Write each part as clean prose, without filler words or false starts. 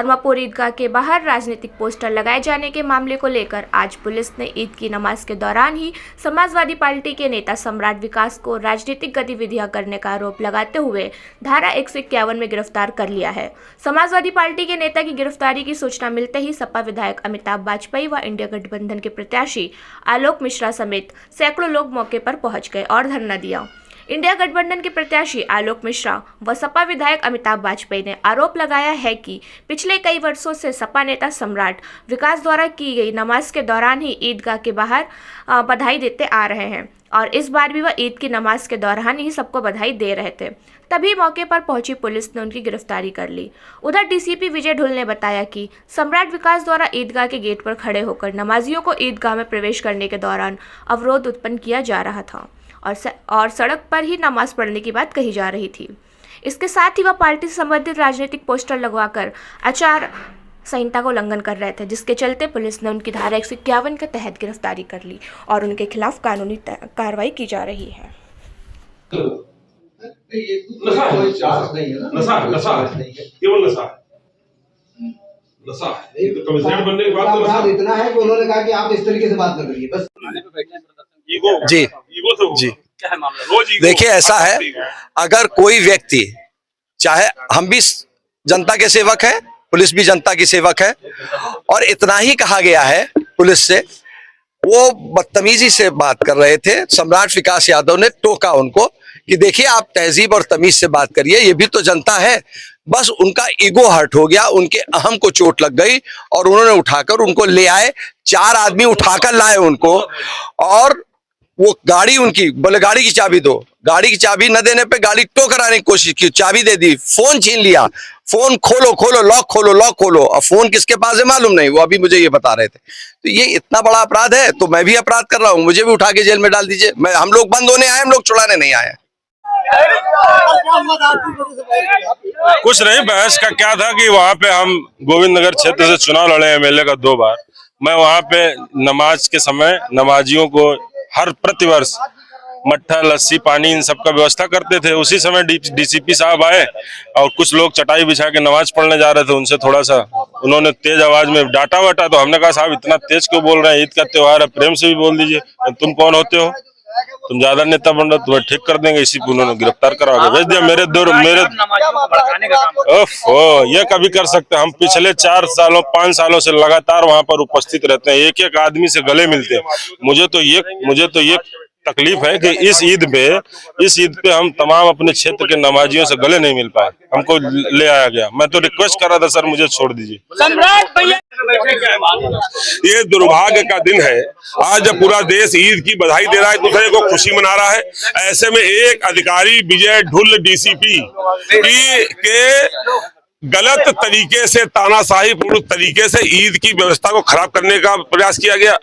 अरमापुर ईदगाह के बाहर राजनीतिक पोस्टर लगाए जाने के मामले को लेकर आज पुलिस ने ईद की नमाज के दौरान ही समाजवादी पार्टी के नेता सम्राट विकास को राजनीतिक गतिविधियां करने का आरोप लगाते हुए धारा 151 में गिरफ्तार कर लिया है। समाजवादी पार्टी के नेता की गिरफ्तारी की सूचना मिलते ही सपा विधायक अमिताभ वाजपेयी व इंडिया गठबंधन के प्रत्याशी आलोक मिश्रा समेत सैकड़ों लोग मौके पर पहुंच गए और धरना दिया। इंडिया गठबंधन के प्रत्याशी आलोक मिश्रा व सपा विधायक अमिताभ वाजपेयी ने आरोप लगाया है कि पिछले कई वर्षों से सपा नेता सम्राट विकास द्वारा की गई नमाज के दौरान ही ईदगाह के बाहर बधाई देते आ रहे हैं और इस बार भी वह ईद की नमाज के दौरान ही सबको बधाई दे रहे थे। तभी मौके पर पहुंची पुलिस ने उनकी गिरफ्तारी कर ली। उधर डीसीपी विजय ढुल ने बताया कि सम्राट विकास द्वारा ईदगाह के गेट पर खड़े होकर नमाजियों को ईदगाह में प्रवेश करने के दौरान अवरोध उत्पन्न किया जा रहा था और सड़क पर ही नमाज पढ़ने की बात कही जा रही थी। इसके साथ ही वह पार्टी से संबंधित राजनीतिक पोस्टर लगवाकर आचार संहिता को उल्लंघन कर रहे थे, जिसके चलते पुलिस ने उनकी धारा 151 के तहत गिरफ्तारी कर ली और उनके खिलाफ कानूनी कार्रवाई की जा रही है। इतना है कि उन्होंने कहा कि आप इस तरीके से बात कर रही है बस। जी जी देखिए, ऐसा है, अगर कोई व्यक्ति, चाहे हम भी जनता के सेवक हैं, पुलिस भी जनता की सेवक है, और इतना ही कहा गया है पुलिस से, वो बदतमीजी से बात कर रहे थे। सम्राट विकास यादव ने टोका उनको कि देखिए, आप तहजीब और तमीज से बात करिए, ये भी तो जनता है। बस उनका ईगो हर्ट हो गया, उनके अहम को चोट लग गई और उन्होंने उठाकर उनको ले आए। 4 आदमी उठाकर लाए उनको, और वो गाड़ी उनकी, बोले गाड़ी की चाबी दो। गाड़ी की चाबी न देने पे गाड़ी टो कराने की कोशिश की, चाबी दे दी, फोन छीन लिया। फोन खोलो खोलो, लॉक खोलो लॉक खोलो। अब फोन किसके पास है मालूम नहीं, वो अभी मुझे ये बता रहे थे। तो ये इतना बड़ा अपराध है, तो मैं भी अपराध कर रहा हूँ, मुझे भी उठा के जेल में डाल दीजिए। हम लोग बंद होने आए, हम लोग छुड़ाने नहीं आए। कुछ नहीं, बहस का क्या था कि वहाँ पे हम गोविंद नगर क्षेत्र से चुनाव लड़े एमएलए का 2 बार। मैं वहाँ पे नमाज के समय नमाजियों को हर प्रतिवर्ष मट्ठा, लस्सी, पानी इन सब का व्यवस्था करते थे। उसी समय डीसीपी साहब आए और कुछ लोग चटाई बिछा के नमाज पढ़ने जा रहे थे। उनसे थोड़ा सा उन्होंने तेज आवाज में डांटा वाटा, तो हमने कहा साहब इतना तेज क्यों बोल रहे हैं, ईद का त्योहार है, प्रेम से भी बोल दीजिए। तुम कौन होते हो, तुम ज्यादा नेता बन रहे हो, तुम्हें ठीक कर देंगे। इसी पर उन्होंने गिरफ्तार करा के भेज दिया। मेरे ये कभी कर सकते। हम पिछले 4 सालों 5 सालों से लगातार वहां पर उपस्थित रहते हैं, एक एक आदमी से गले मिलते हैं। मुझे तो ये तकलीफ है कि इस ईद पे हम तमाम अपने क्षेत्र के नमाजियों से गले नहीं मिल पाए, हमको ले आया गया। मैं तो रिक्वेस्ट कर रहा था, सर मुझे छोड़ दीजिए। ये दुर्भाग्य का दिन है, आज जब पूरा देश ईद की बधाई दे रहा है, दूसरे को खुशी मना रहा है, ऐसे में एक अधिकारी विजय ढुल डीसीपी के गलत तरीके से, तानाशाही पूर्ण तरीके से ईद की व्यवस्था को खराब करने का प्रयास किया गया।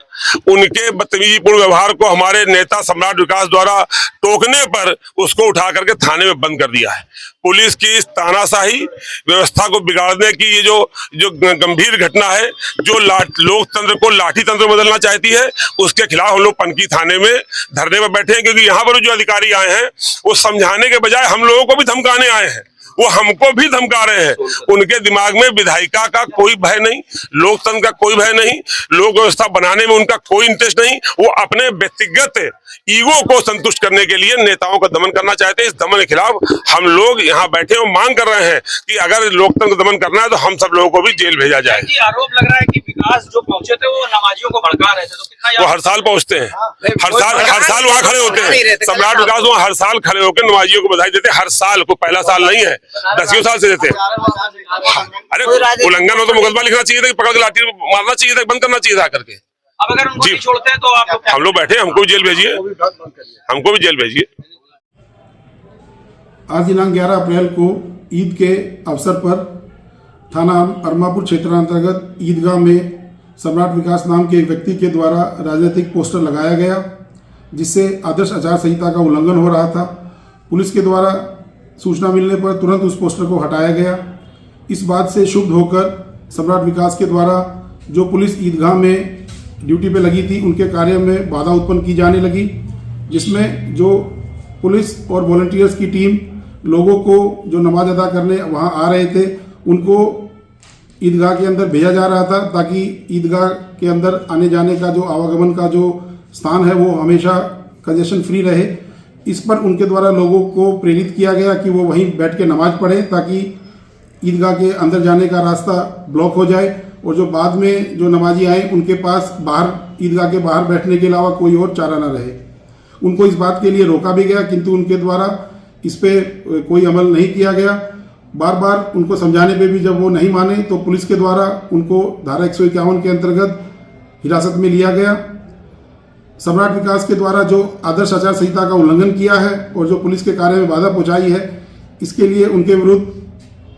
उनके बदतमीजीपूर्ण व्यवहार को हमारे नेता सम्राट विकास द्वारा टोकने पर उसको उठा करके थाने में बंद कर दिया है। पुलिस की इस तानाशाही व्यवस्था को बिगाड़ने की ये जो गंभीर घटना है, जो लोकतंत्र को लाठी तंत्र बदलना चाहती है, उसके खिलाफ हम लोग पनकी थाने में धरने पर बैठे हैं। क्योंकि यहाँ पर जो अधिकारी आए हैं वो समझाने के बजाय हम लोगों को भी धमकाने आए हैं, वो हमको भी धमका रहे हैं। उनके दिमाग में विधायिका का कोई भय नहीं, लोकतंत्र का कोई भय नहीं, लोक व्यवस्था बनाने में उनका कोई इंटरेस्ट नहीं। वो अपने व्यक्तिगत ईगो को संतुष्ट करने के लिए नेताओं का दमन करना चाहते हैं। इस दमन के खिलाफ हम लोग यहाँ बैठे और मांग कर रहे हैं कि अगर लोकतंत्र को दमन करना है तो हम सब लोगों को भी जेल भेजा जाए। आरोप लग रहा है कि विकास जो पहुंचे थे वो नमाजियों को भड़का रहे थे, तो कितना वो हर साल पहुंचते हैं, हर साल वहाँ खड़े होते हैं। सम्राट विकास वहाँ हर साल खड़े होकर नमाजियों को बधाई देते हैं, हर साल। कोई पहला साल नहीं है, 10 साल से देते हैं। अरे उल्लंघन हो तो मुकदमा लिखना चाहिए था, पकड़ के लाठी मारना चाहिए था, बंद करना चाहिए था करके। अब अगर उनको नहीं छोड़ते हैं तो आप हम लोग बैठे, हमको भी जेल भेजिए, हमको भी जेल भेजिए। आज दिनांक 11 अप्रैल को ईद के अवसर पर थाना अरमापुर क्षेत्रांतर्गत ईदगाह में सम्राट विकास नाम के एक व्यक्ति के द्वारा राजनीतिक पोस्टर लगाया गया, जिससे आदर्श आचार संहिता का उल्लंघन हो रहा था। पुलिस के द्वारा सूचना मिलने पर तुरंत उस पोस्टर को हटाया गया। इस बात से क्षुब्ध होकर सम्राट विकास के द्वारा जो पुलिस ईदगाह में ड्यूटी पे लगी थी, उनके कार्य में बाधा उत्पन्न की जाने लगी, जिसमें जो पुलिस और वॉलंटियर्स की टीम लोगों को जो नमाज अदा करने वहां आ रहे थे उनको ईदगाह के अंदर भेजा जा रहा था ताकि ईदगाह के अंदर आने जाने का जो आवागमन का जो स्थान है वो हमेशा कंजेशन फ्री रहे। इस पर उनके द्वारा लोगों को प्रेरित किया गया कि वो वहीं बैठ के नमाज पढ़ें ताकि ईदगाह के अंदर जाने का रास्ता ब्लॉक हो जाए और जो बाद में जो नमाजी आए उनके पास बाहर ईदगाह के बाहर बैठने के अलावा कोई और चारा न रहे। उनको इस बात के लिए रोका भी गया किंतु उनके द्वारा इस पे कोई अमल नहीं किया गया। बार बार उनको समझाने पे भी जब वो नहीं माने तो पुलिस के द्वारा उनको धारा 151 के अंतर्गत हिरासत में लिया गया। सम्राट विकास के द्वारा जो आदर्श आचार संहिता का उल्लंघन किया है और जो पुलिस के कार्य में बाधा पहुंचाई है, इसके लिए उनके विरुद्ध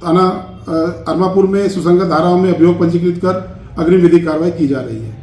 थाना अरमापुर में सुसंगत धाराओं में अभियोग पंजीकृत कर अग्रिम विधिक कार्रवाई की जा रही है।